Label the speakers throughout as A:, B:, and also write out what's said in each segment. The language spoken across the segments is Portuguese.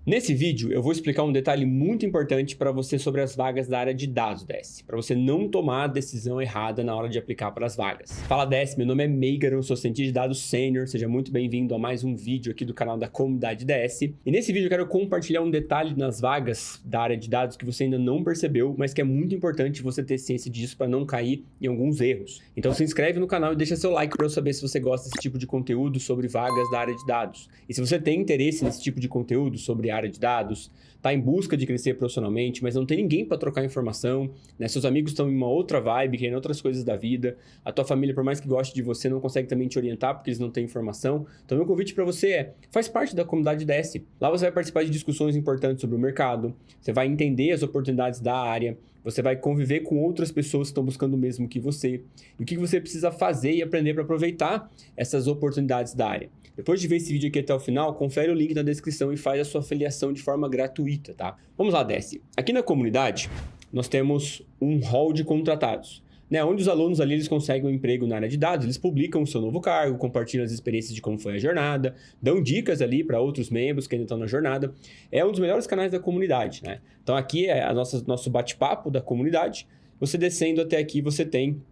A: Nesse vídeo, eu vou explicar um detalhe muito importante para você sobre as vagas da área de dados DS, para você não tomar a decisão errada na hora de aplicar para as vagas. Fala DS, meu nome é Meigar, eu sou cientista de dados sênior, seja muito bem-vindo a mais um vídeo aqui do canal da comunidade DS. E nesse vídeo eu quero compartilhar um detalhe nas vagas da área de dados que você ainda não percebeu, mas que é muito importante você ter ciência disso para não cair em alguns erros. Então se inscreve no canal e deixa seu like para eu saber se você gosta desse tipo de conteúdo sobre vagas da área de dados. E se você tem interesse nesse tipo de conteúdo sobre área de dados, está em busca de crescer profissionalmente, mas não tem ninguém para trocar informação, né? Seus amigos estão em uma outra vibe, querendo outras coisas da vida, a tua família, por mais que goste de você, não consegue também te orientar porque eles não têm informação. Então meu convite para você faz parte da comunidade DS. Lá você vai participar de discussões importantes sobre o mercado, você vai entender as oportunidades da área, você vai conviver com outras pessoas que estão buscando o mesmo que você, e o que você precisa fazer e aprender para aproveitar essas oportunidades da área. Depois de ver esse vídeo aqui até o final, confere o link na descrição e faz a sua afiliação de forma gratuita, tá? Vamos lá, DS. Aqui na comunidade, nós temos um hall de contratados, né? Onde os alunos ali eles conseguem um emprego na área de dados, eles publicam o seu novo cargo, compartilham as experiências de como foi a jornada, dão dicas ali para outros membros que ainda estão na jornada. É um dos melhores canais da comunidade, né? Então aqui é nosso bate-papo da comunidade. Você descendo até aqui, você tem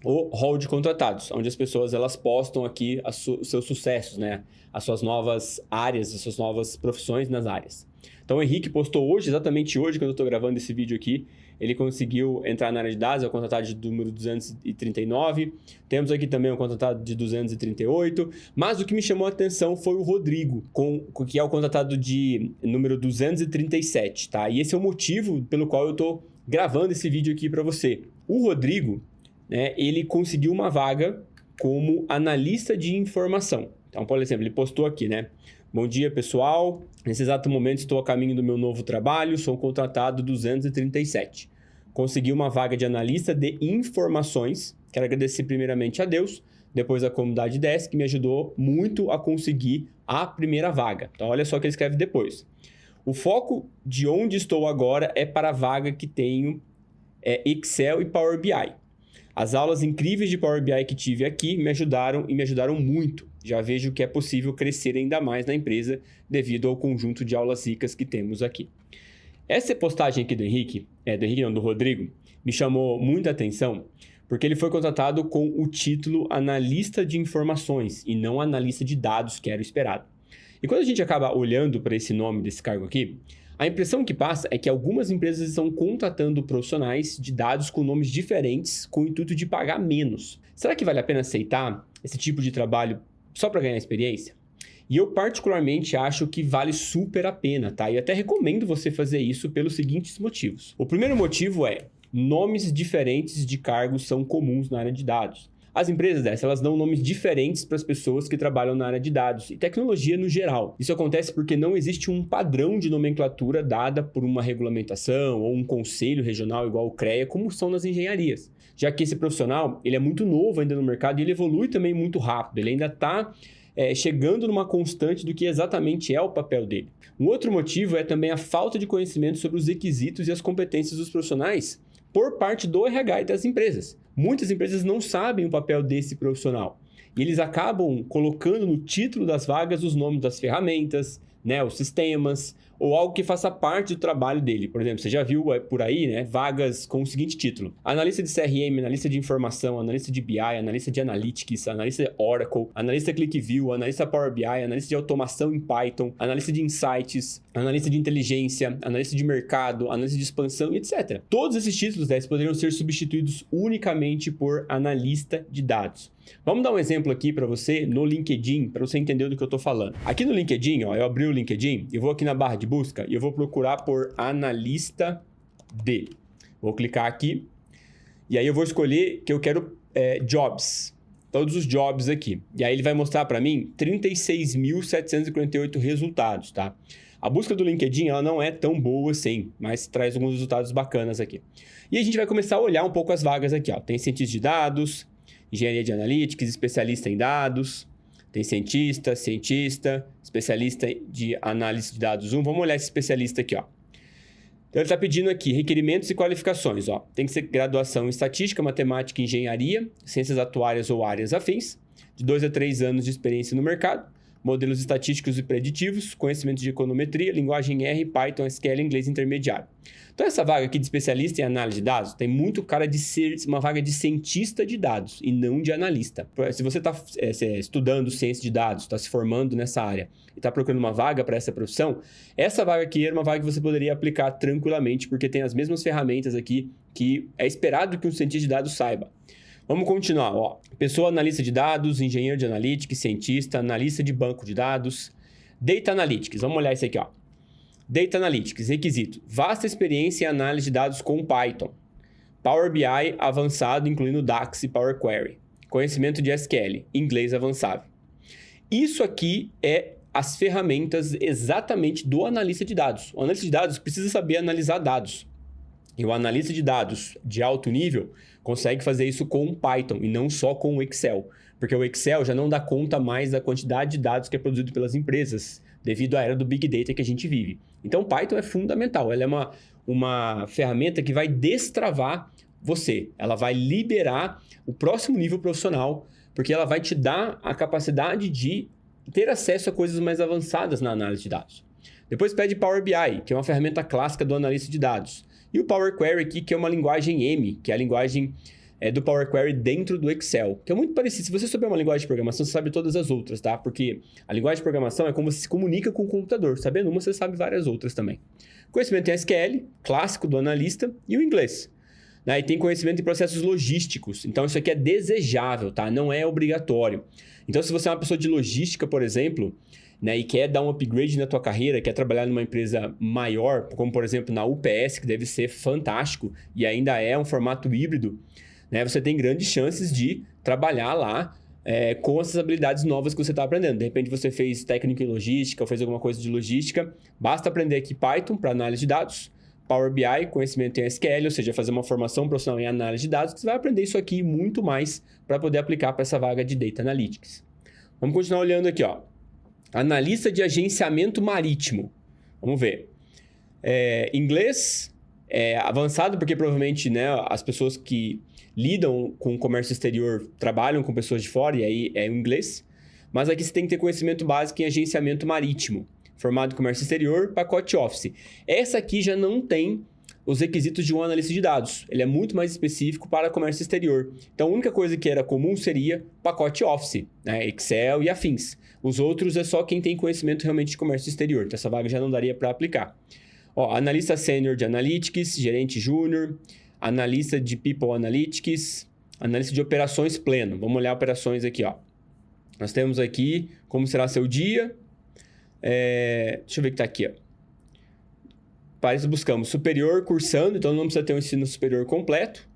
A: o hall de contratados, onde as pessoas elas postam aqui os seus sucessos, né? As suas novas áreas, as suas novas profissões nas áreas. Então o Henrique postou hoje, exatamente hoje, quando eu estou gravando esse vídeo aqui, ele conseguiu entrar na área de dados, é o contratado de número 239, temos aqui também o contratado de 238, mas o que me chamou a atenção foi o Rodrigo, que é o contratado de número 237, tá? E esse é o motivo pelo qual eu estou gravando esse vídeo aqui para você. O Rodrigo, né, ele conseguiu uma vaga como analista de informação. Então, por exemplo, ele postou aqui, né? Bom dia, pessoal. Nesse exato momento estou a caminho do meu novo trabalho, sou contratado 237. Consegui uma vaga de analista de informações. Quero agradecer primeiramente a Deus, depois a comunidade DS, que me ajudou muito a conseguir a primeira vaga. Então, olha só o que ele escreve depois. O foco de onde estou agora é para a vaga que tenho Excel e Power BI. As aulas incríveis de Power BI que tive aqui me ajudaram muito. Já vejo que é possível crescer ainda mais na empresa devido ao conjunto de aulas ricas que temos aqui. Essa postagem aqui do Rodrigo, me chamou muita atenção porque ele foi contratado com o título analista de informações e não analista de dados, que era o esperado. E quando a gente acaba olhando para esse nome desse cargo aqui, a impressão que passa é que algumas empresas estão contratando profissionais de dados com nomes diferentes com o intuito de pagar menos. Será que vale a pena aceitar esse tipo de trabalho só para ganhar experiência? E eu particularmente acho que vale super a pena, tá? E até recomendo você fazer isso pelos seguintes motivos. O primeiro motivo é nomes diferentes de cargos são comuns na área de dados. As empresas elas dão nomes diferentes para as pessoas que trabalham na área de dados e tecnologia no geral. Isso acontece porque não existe um padrão de nomenclatura dada por uma regulamentação ou um conselho regional igual o CREA, como são nas engenharias. Já que esse profissional ele é muito novo ainda no mercado e ele evolui também muito rápido. Ele ainda está chegando numa constante do que exatamente é o papel dele. Um outro motivo é também a falta de conhecimento sobre os requisitos e as competências dos profissionais por parte do RH e das empresas. Muitas empresas não sabem o papel desse profissional e eles acabam colocando no título das vagas os nomes das ferramentas, né, os sistemas ou algo que faça parte do trabalho dele. Por exemplo, você já viu por aí, né, vagas com o seguinte título: analista de CRM, analista de informação, analista de BI, analista de Analytics, analista de Oracle, analista ClickView, analista Power BI, analista de automação em Python, analista de Insights, analista de inteligência, analista de mercado, analista de expansão, etc. Todos esses títulos poderiam ser substituídos unicamente por analista de dados. Vamos dar um exemplo aqui para você no LinkedIn, para você entender do que eu estou falando. Aqui no LinkedIn, eu abri o LinkedIn, eu vou aqui na barra de busca e eu vou procurar por analista de. Vou clicar aqui e aí eu vou escolher que eu quero jobs, todos os jobs aqui. E aí ele vai mostrar para mim 36.748 resultados, tá? A busca do LinkedIn ela não é tão boa assim, mas traz alguns resultados bacanas aqui. E a gente vai começar a olhar um pouco as vagas aqui, ó. Tem cientista de dados, engenharia de analytics, especialista em dados, tem cientista, especialista de análise de dados 1. Vamos olhar esse especialista aqui, ó. Então ele está pedindo aqui requerimentos e qualificações, ó. Tem que ser graduação em estatística, matemática, engenharia, ciências atuárias ou áreas afins, de 2 a 3 anos de experiência no mercado, modelos estatísticos e preditivos, conhecimento de econometria, linguagem R, Python, SQL, inglês intermediário. Então, essa vaga aqui de especialista em análise de dados tem muito cara de ser uma vaga de cientista de dados e não de analista. Se você está estudando ciência de dados, está se formando nessa área e está procurando uma vaga para essa profissão, essa vaga aqui era uma vaga que você poderia aplicar tranquilamente, porque tem as mesmas ferramentas aqui que é esperado que um cientista de dados saiba. Vamos continuar, ó. Pessoa analista de dados, engenheiro de analytics, cientista, analista de banco de dados, Data Analytics. Vamos olhar isso aqui, ó. Data Analytics, requisito. Vasta experiência em análise de dados com Python. Power BI avançado, incluindo DAX e Power Query. Conhecimento de SQL, inglês avançado. Isso aqui é as ferramentas exatamente do analista de dados. O analista de dados precisa saber analisar dados. E o analista de dados de alto nível consegue fazer isso com Python e não só com o Excel. Porque o Excel já não dá conta mais da quantidade de dados que é produzido pelas empresas, devido à era do Big Data que a gente vive. Então, Python é fundamental. Ela é uma ferramenta que vai destravar você. Ela vai liberar o próximo nível profissional, porque ela vai te dar a capacidade de ter acesso a coisas mais avançadas na análise de dados. Depois pede Power BI, que é uma ferramenta clássica do analista de dados. E o Power Query aqui, que é uma linguagem M, que é a linguagem do Power Query dentro do Excel, que é muito parecido. Se você souber uma linguagem de programação, você sabe todas as outras, tá? Porque a linguagem de programação é como você se comunica com o computador. Sabendo uma, você sabe várias outras também. Conhecimento em SQL, clássico do analista, e o inglês. Né? E tem conhecimento em processos logísticos. Então, isso aqui é desejável, tá? Não é obrigatório. Então, se você é uma pessoa de logística, por exemplo, né, e quer dar um upgrade na tua carreira, quer trabalhar numa empresa maior, como, por exemplo, na UPS, que deve ser fantástico, e ainda é um formato híbrido, né, você tem grandes chances de trabalhar lá com essas habilidades novas que você está aprendendo. De repente, você fez técnica em logística ou fez alguma coisa de logística. Basta aprender aqui Python para análise de dados, Power BI, conhecimento em SQL, ou seja, fazer uma formação profissional em análise de dados, que você vai aprender isso aqui e muito mais para poder aplicar para essa vaga de Data Analytics. Vamos continuar olhando aqui, ó. Analista de agenciamento marítimo. Vamos ver. Inglês avançado, porque provavelmente, né, as pessoas que lidam com o comércio exterior trabalham com pessoas de fora, e aí é o inglês. Mas aqui você tem que ter conhecimento básico em agenciamento marítimo. Formado em comércio exterior, pacote Office. Essa aqui já não tem os requisitos de um analista de dados. Ele é muito mais específico para comércio exterior. Então, a única coisa que era comum seria pacote Office, né? Excel e afins. Os outros é só quem tem conhecimento realmente de comércio exterior. Então, essa vaga já não daria para aplicar. Ó, analista sênior de Analytics, gerente júnior, analista de People Analytics, analista de operações pleno. Vamos olhar operações aqui, ó. Nós temos aqui como será seu dia. Deixa eu ver o que está aqui, ó. Parece que buscamos superior cursando, então não precisa ter um ensino superior completo.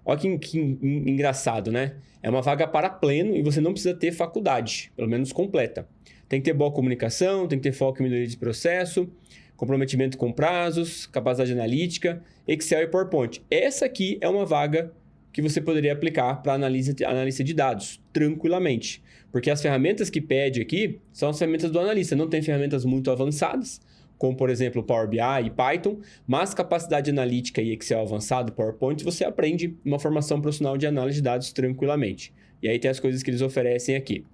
A: Olha que engraçado, né? É uma vaga para pleno e você não precisa ter faculdade, pelo menos completa. Tem que ter boa comunicação, tem que ter foco em melhoria de processo, comprometimento com prazos, capacidade analítica, Excel e PowerPoint. Essa aqui é uma vaga que você poderia aplicar para analista de dados, tranquilamente. Porque as ferramentas que pede aqui são as ferramentas do analista. Não tem ferramentas muito avançadas, como, por exemplo, Power BI e Python, mas capacidade analítica e Excel avançado, PowerPoint, você aprende uma formação profissional de análise de dados tranquilamente. E aí tem as coisas que eles oferecem aqui.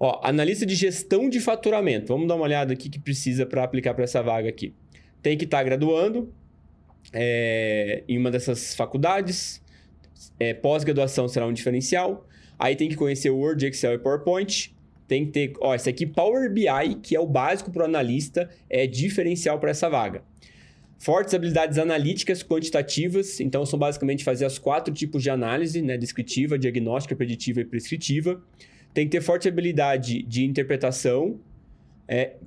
A: Ó, analista de gestão de faturamento. Vamos dar uma olhada aqui que precisa para aplicar para essa vaga aqui. Tem que estar graduando em uma dessas faculdades. Pós-graduação será um diferencial. Aí tem que conhecer o Word, Excel e PowerPoint. Tem que ter... Ó, esse aqui, Power BI, que é o básico para o analista, é diferencial para essa vaga. Fortes habilidades analíticas quantitativas. Então, são basicamente fazer os 4 tipos de análise, né? Descritiva, diagnóstica, preditiva e prescritiva. Tem que ter forte habilidade de interpretação,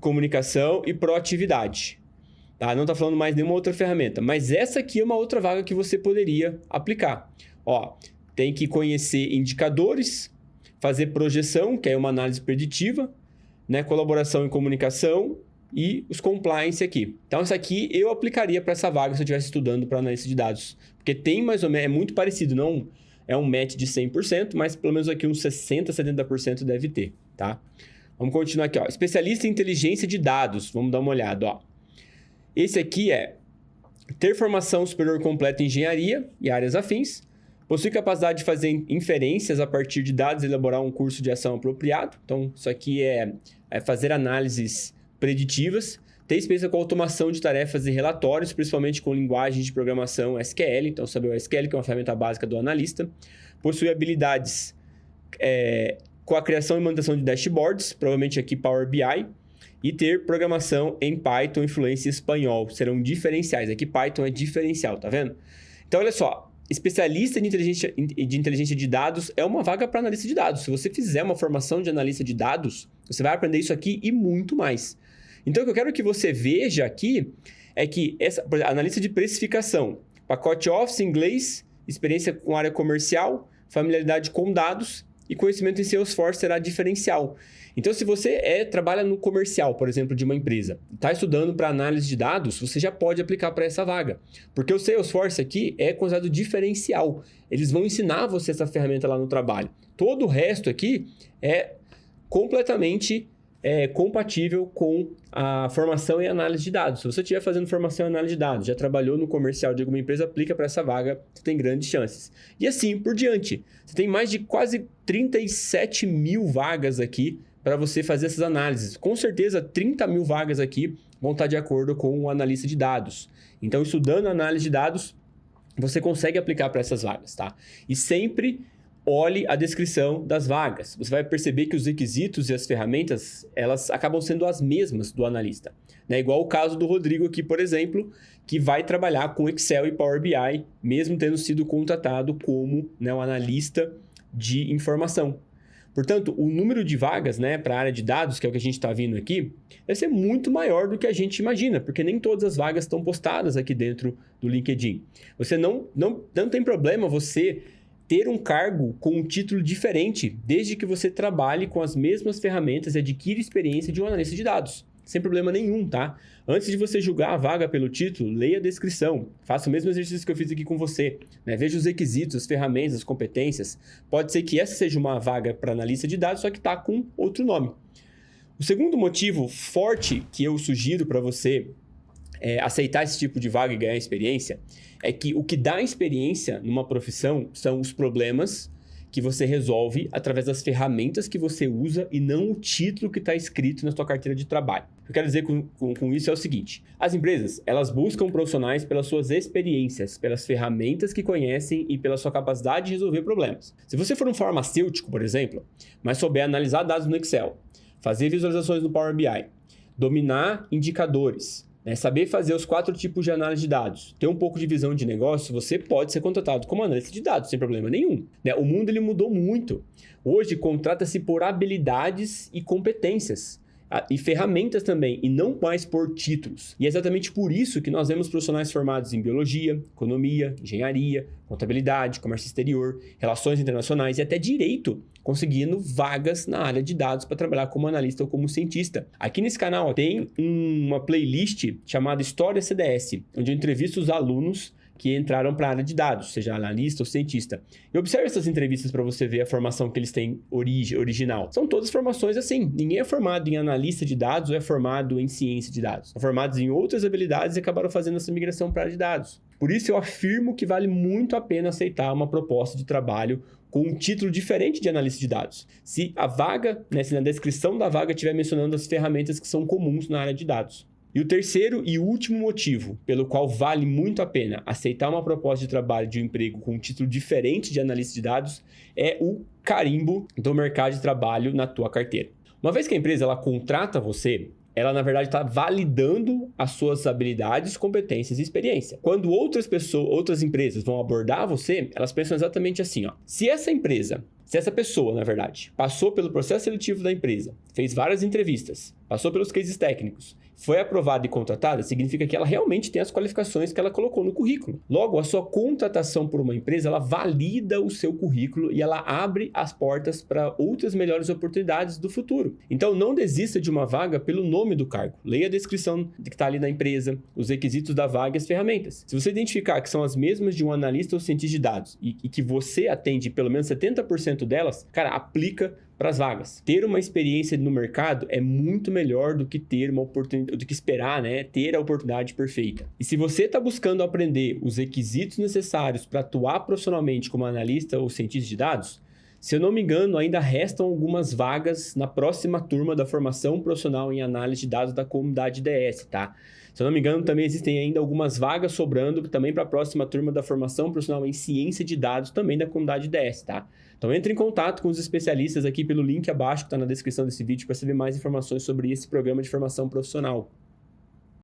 A: comunicação e proatividade. Tá? Não está falando mais nenhuma outra ferramenta. Mas essa aqui é uma outra vaga que você poderia aplicar. Ó, tem que conhecer indicadores, fazer projeção, que é uma análise preditiva, né? Colaboração e comunicação e os compliance aqui. Então, isso aqui eu aplicaria para essa vaga se eu estivesse estudando para analista de dados. Porque tem mais ou menos, é muito parecido, não é um match de 100%, mas pelo menos aqui uns 60%, 70% deve ter, tá? Vamos continuar aqui, ó. Especialista em inteligência de dados. Vamos dar uma olhada, ó. Esse aqui é ter formação superior completa em engenharia e áreas afins, Possui capacidade de fazer inferências a partir de dados e elaborar um curso de ação apropriado. Então, isso aqui é fazer análises preditivas. Tem experiência com automação de tarefas e relatórios, principalmente com linguagem de programação SQL. Então, saber o SQL, que é uma ferramenta básica do analista. Possui habilidades com a criação e manutenção de dashboards, provavelmente aqui Power BI. E ter programação em Python e fluência em espanhol. Serão diferenciais. Aqui Python é diferencial, tá vendo? Então, olha só. Especialista de inteligência de dados é uma vaga para analista de dados. Se você fizer uma formação de analista de dados, você vai aprender isso aqui e muito mais. Então, o que eu quero que você veja aqui é que analista de precificação, pacote Office, inglês, experiência com área comercial, familiaridade com dados e conhecimento em Salesforce será diferencial. Então, se você trabalha no comercial, por exemplo, de uma empresa, está estudando para análise de dados, você já pode aplicar para essa vaga. Porque o Salesforce aqui é considerado diferencial. Eles vão ensinar você essa ferramenta lá no trabalho. Todo o resto aqui é completamente compatível com a formação em análise de dados. Se você estiver fazendo formação em análise de dados, já trabalhou no comercial de alguma empresa, aplica para essa vaga, você tem grandes chances. E assim por diante. Você tem mais de quase 37 mil vagas aqui para você fazer essas análises. Com certeza, 30 mil vagas aqui vão estar de acordo com o analista de dados. Então, estudando análise de dados, você consegue aplicar para essas vagas, tá? E sempre olhe a descrição das vagas. Você vai perceber que os requisitos e as ferramentas, elas acabam sendo as mesmas do analista. Né? Igual o caso do Rodrigo aqui, por exemplo, que vai trabalhar com Excel e Power BI, mesmo tendo sido contratado como, né, um analista de informação. Portanto, o número de vagas, né, para a área de dados, que é o que a gente está vendo aqui, vai ser muito maior do que a gente imagina, porque nem todas as vagas estão postadas aqui dentro do LinkedIn. Você não tem problema você ter um cargo com um título diferente, desde que você trabalhe com as mesmas ferramentas e adquira experiência de um analista de dados. Sem problema nenhum, tá? Antes de você julgar a vaga pelo título, leia a descrição. Faça o mesmo exercício que eu fiz aqui com você. Né? Veja os requisitos, as ferramentas, as competências. Pode ser que essa seja uma vaga para analista de dados, só que está com outro nome. O segundo motivo forte que eu sugiro para você aceitar esse tipo de vaga e ganhar experiência é que o que dá experiência numa profissão são os problemas que você resolve através das ferramentas que você usa e não o título que está escrito na sua carteira de trabalho. O que eu quero dizer com isso é o seguinte: as empresas, elas buscam profissionais pelas suas experiências, pelas ferramentas que conhecem e pela sua capacidade de resolver problemas. Se você for um farmacêutico, por exemplo, mas souber analisar dados no Excel, fazer visualizações no Power BI, dominar indicadores, saber fazer os 4 tipos de análise de dados, ter um pouco de visão de negócio, você pode ser contratado como analista de dados, sem problema nenhum. O mundo ele mudou muito. Hoje, contrata-se por habilidades e competências. E ferramentas também, e não mais por títulos. E é exatamente por isso que nós vemos profissionais formados em biologia, economia, engenharia, contabilidade, comércio exterior, relações internacionais e até direito, conseguindo vagas na área de dados para trabalhar como analista ou como cientista. Aqui nesse canal tem uma playlist chamada História CDS, onde eu entrevisto os alunos que entraram para a área de dados, seja analista ou cientista. E observe essas entrevistas para você ver a formação que eles têm original. São todas formações assim. Ninguém é formado em analista de dados ou é formado em ciência de dados. São formados em outras habilidades e acabaram fazendo essa migração para a área de dados. Por isso eu afirmo que vale muito a pena aceitar uma proposta de trabalho com um título diferente de analista de dados. Se a vaga, se na descrição da vaga estiver mencionando as ferramentas que são comuns na área de dados. E o terceiro e último motivo pelo qual vale muito a pena aceitar uma proposta de trabalho de um emprego com um título diferente de analista de dados é o carimbo do mercado de trabalho na tua carteira. Uma vez que a empresa ela contrata você, ela na verdade está validando as suas habilidades, competências e experiência. Quando outras empresas vão abordar você, elas pensam exatamente assim, ó. Se essa pessoa, na verdade, passou pelo processo seletivo da empresa, fez várias entrevistas, passou pelos cases técnicos, foi aprovada e contratada, significa que ela realmente tem as qualificações que ela colocou no currículo. Logo, a sua contratação por uma empresa, ela valida o seu currículo e ela abre as portas para outras melhores oportunidades do futuro. Então, não desista de uma vaga pelo nome do cargo. Leia a descrição que está ali na empresa, os requisitos da vaga e as ferramentas. Se você identificar que são as mesmas de um analista ou cientista de dados e que você atende pelo menos 70% conhecimento delas, cara, aplica para as vagas. Ter uma experiência no mercado é muito melhor do que ter uma oportunidade, do que esperar, né? Ter a oportunidade perfeita. E se você está buscando aprender os requisitos necessários para atuar profissionalmente como analista ou cientista de dados, se eu não me engano, ainda restam algumas vagas na próxima turma da formação profissional em análise de dados da comunidade DS, tá? Se eu não me engano, também existem ainda algumas vagas sobrando também para a próxima turma da formação profissional em ciência de dados também da comunidade DS, tá? Então entre em contato com os especialistas aqui pelo link abaixo que está na descrição desse vídeo para saber mais informações sobre esse programa de formação profissional.